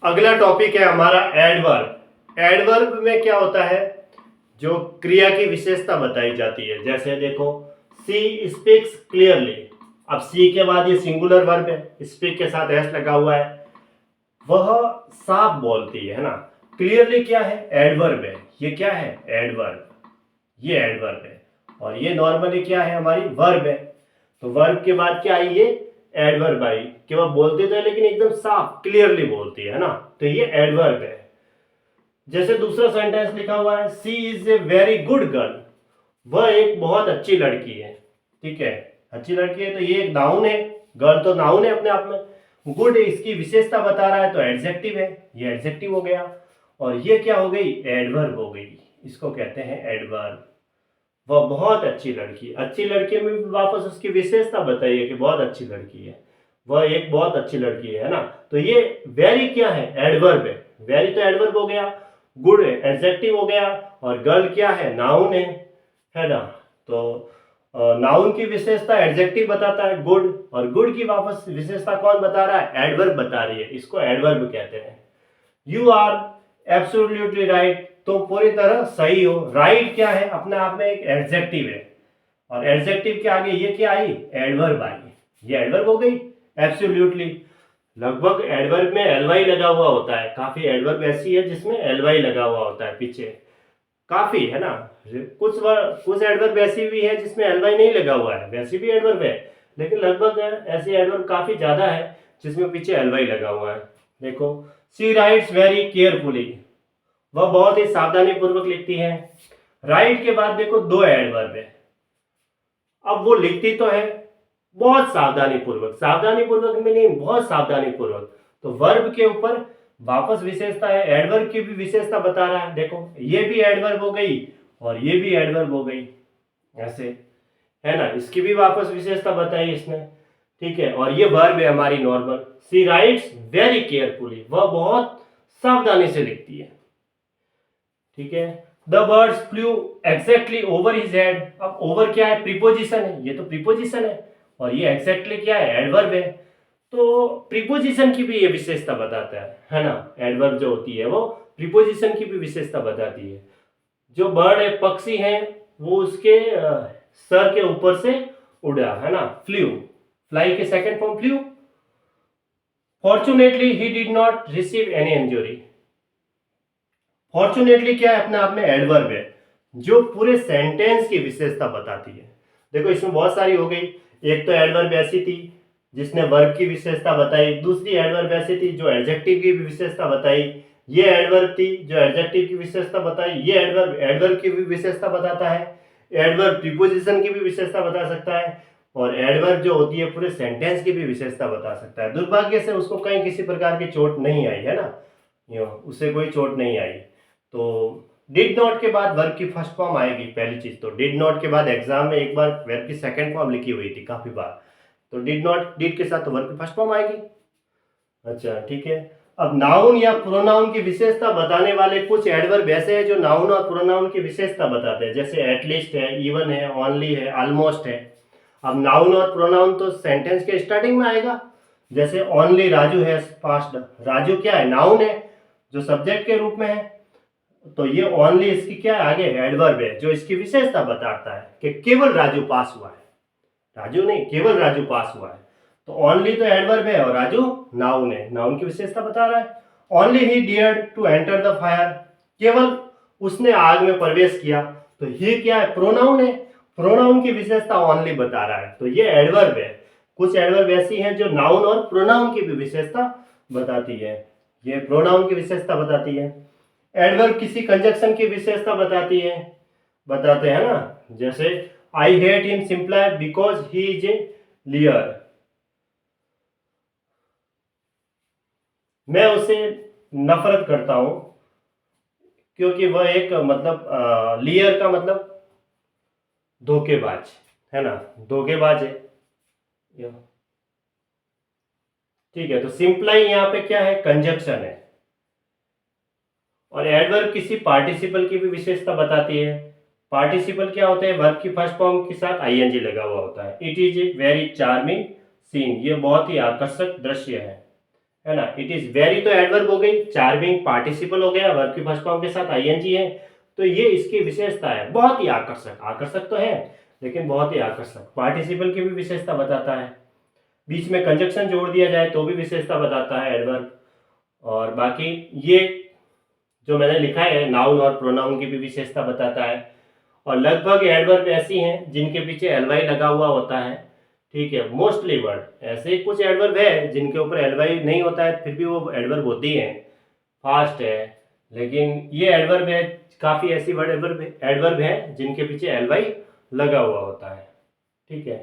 अगला टॉपिक है हमारा एडवर्ब। एडवर्ब में क्या होता है, जो क्रिया की विशेषता बताई जाती है। जैसे देखो, सी स्पीक्स क्लियरली। अब सी के बाद ये सिंगुलर वर्ब है, स्पीक के साथ एस लगा हुआ है। वह साफ बोलती है ना। क्लियरली क्या है, एडवर्ब है। ये क्या है, एडवर्ब। ये एडवर्ब है। और ये नॉर्मली क्या है, हमारी वर्ब है। तो वर्ब के बाद क्या आई, ये एडवर्ब आई कि वह बोलती तो है लेकिन एकदम साफ क्लियरली बोलती है ना। तो ये एडवर्ब है। जैसे दूसरा सेंटेंस लिखा हुआ है, she is a very good girl. वह एक बहुत अच्छी लड़की है। ठीक है, अच्छी लड़की है तो ये एक नाउन है। गर्ल तो नाउन है अपने आप में। गुड इसकी विशेषता बता रहा है तो एडजेक्टिव है, ये एडजेक्टिव हो गया। और ये क्या हो गई, एडवर्ब हो गई। इसको कहते हैं एडवर्ब। वह बहुत अच्छी लड़की, अच्छी लड़की में भी वापस उसकी विशेषता बताइए कि बहुत अच्छी लड़की है। वह एक बहुत अच्छी लड़की है ना। तो ये वेरी क्या है, एडवर्ब है। वेरी तो एडवर्ब हो गया, गुड एडजेक्टिव हो गया, और गर्ल क्या है, नाउन है ना। तो नाउन की विशेषता एडजेक्टिव बताता है गुड, और गुड की वापस विशेषता कौन बता रहा है, एडवर्ब बता रही है। इसको एडवर्ब कहते हैं। यू आर एब्सोल्युटली राइट, तो पूरी तरह सही हो। राइट क्या है, अपने आप में एक एडजेक्टिव है, और एडजेक्टिव के आगे ये क्या आई, एडवर्ब आई। ये एडवर्ब हो गई। एब्सोल्युटली, लगभग एडवर्ब में एलवाई लगा हुआ होता है। काफी एडवर्ब ऐसी है जिसमें एलवाई लगा हुआ होता है पीछे, काफी है ना। कुछ एडवर्ब ऐसी भी है जिसमें एलवाई नहीं लगा हुआ है, वैसी भी एडवर्ब है। लेकिन लगभग ऐसे एडवर्ब काफी ज्यादा है जिसमें पीछे एलवाई लगा हुआ है। देखो, शी राइट्स वेरी केयरफुली। वह बहुत ही सावधानी पूर्वक लिखती है। राइट के बाद देखो दो एडवर्ब है। अब वो लिखती तो है बहुत सावधानी पूर्वक, सावधानी पूर्वक में नहीं, बहुत सावधानी पूर्वक। तो वर्ब के ऊपर वापस विशेषता है, एडवर्ब की भी विशेषता बता रहा है। देखो, ये भी एडवर्ब हो गई और ये भी एडवर्ब हो गई, ऐसे है ना। इसकी भी वापस विशेषता बताई इसने। ठीक है, और ये वर्ब है हमारी normal. She writes very carefully, वह बहुत सावधानी से लिखती है। ठीक है, the birds flu exactly over his head. अब ओवर क्या है, प्रीपोजिशन है, ये तो प्रीपोजिशन है। और ये एग्जैक्टली क्या है, एडवर्ब है। तो प्रीपोजिशन की भी ये विशेषता बताता है ना। एडवर्ब जो होती है वो प्रीपोजिशन की भी विशेषता बताती है। जो बर्ड है, पक्षी है, वो उसके सर के ऊपर से उड़ा, है ना, फ्लू। फ्लाई के second form flu. Fortunately he did not receive any injury. Fortunately क्या है, अपने आप में एडवर्ब है जो पूरे सेंटेंस की विशेषता बताती है। देखो, इसमें बहुत सारी हो गई। एक तो एडवर्ब ऐसी थी जिसने वर्ब की विशेषता बताई, दूसरी एडवर्ब ऐसी थी जो एडजेक्टिव की भी विशेषता बताई, ये एडवर्ब थी जो एडजेक्टिव की विशेषता बताई, ये एडवर्ब एडवर्ब की भी विशेषता बताता है। एडवर्ब प्रीपोजिशन की भी विशेषता बता सकता है, और एडवर्ब जो होती है पूरे सेंटेंस की भी विशेषता बता सकता है। दुर्भाग्य से उसको कहीं किसी प्रकार की चोट नहीं आई, है ना, उससे कोई चोट नहीं आई। तो डिड नॉट के बाद वर्ब की फर्स्ट फॉर्म आएगी, पहली चीज तो। डिड नॉट के बाद एग्जाम में एक बार वर्ब की सेकंड फॉर्म लिखी हुई थी काफी बार। तो डिड नॉट, डिड के साथ तो वर्ब की फर्स्ट फॉर्म आएगी। अच्छा, ठीक है। अब नाउन या प्रोनाउन की विशेषता बताने वाले कुछ एडवर्ब ऐसे हैं जो नाउन और प्रोनाउन की विशेषता बताते हैं। जैसे एटलीस्ट है, इवन है, ओनली है, ऑलमोस्ट है। अब नाउन और प्रोनाउन तो सेंटेंस के स्टार्टिंग में आएगा। जैसे ओनली राजू है पास्ट। राजू क्या है, नाउन है जो सब्जेक्ट के रूप में है। तो ये ओनली इसकी क्या है, आगे एडवर्ब है जो इसकी विशेषता बताता है कि केवल राजू पास हुआ है। राजू नहीं, केवल राजू पास हुआ है। तो ओनली तो एडवर्ब है और राजू नाउन है, नाउन की विशेषता बता रहा है। Only he dared to enter the fire. केवल उसने आग में प्रवेश किया। तो ही क्या है, प्रोनाउन है। प्रोनाउन की विशेषता ओनली बता रहा है, तो ये एडवर्ब है। कुछ एडवर्ब ऐसी हैं जो नाउन और प्रोनाउन की भी विशेषता बताती है। ये प्रोनाउन की विशेषता बताती है। एडवर्ब किसी कंजक्शन की विशेषता बताती है, बताते हैं ना। जैसे I hate him simply because he is a लियर। मैं उसे नफरत करता हूं क्योंकि वह एक मतलब लियर का मतलब धोखेबाज, है ना, धोखेबाज है। ठीक है, तो सिंपलाई यहाँ पे क्या है, कंजक्शन है। और एडवर्ब किसी पार्टिसिपल की भी विशेषता बताती है। पार्टिसिपल क्या होते हैं, वर्ब की फर्स्ट फॉर्म के साथ आईएनजी लगा हुआ होता है। It is a very charming scene, ये बहुत ही आकर्षक दृश्य है। है ना। इट इज वेरी तो एडवर्ब हो गई, चार्मिंग पार्टिसिपल हो गया, वर्ब की फर्स्ट फॉर्म के साथ आईएनजी है। तो ये इसकी विशेषता है, बहुत ही आकर्षक, आकर्षक तो है लेकिन बहुत ही आकर्षक। पार्टिसिपल की भी विशेषता बताता है, बीच में कंजक्शन जोड़ दिया जाए तो भी विशेषता बताता है एडवर्ब। और बाकी ये जो मैंने लिखा है नाउन और प्रोनाउन की भी विशेषता बताता है। और लगभग एडवर्ब ऐसी हैं जिनके पीछे एलवाई लगा हुआ होता है, ठीक है। मोस्टली वर्ड ऐसे कुछ एडवर्ब है जिनके ऊपर एलवाई नहीं होता है, फिर भी वो एडवर्ब होती हैं। फास्ट है, लेकिन ये एडवर्ब है, काफ़ी ऐसी वर्ड एडवर्ब है जिनके पीछे एलवाई लगा हुआ होता है, ठीक है।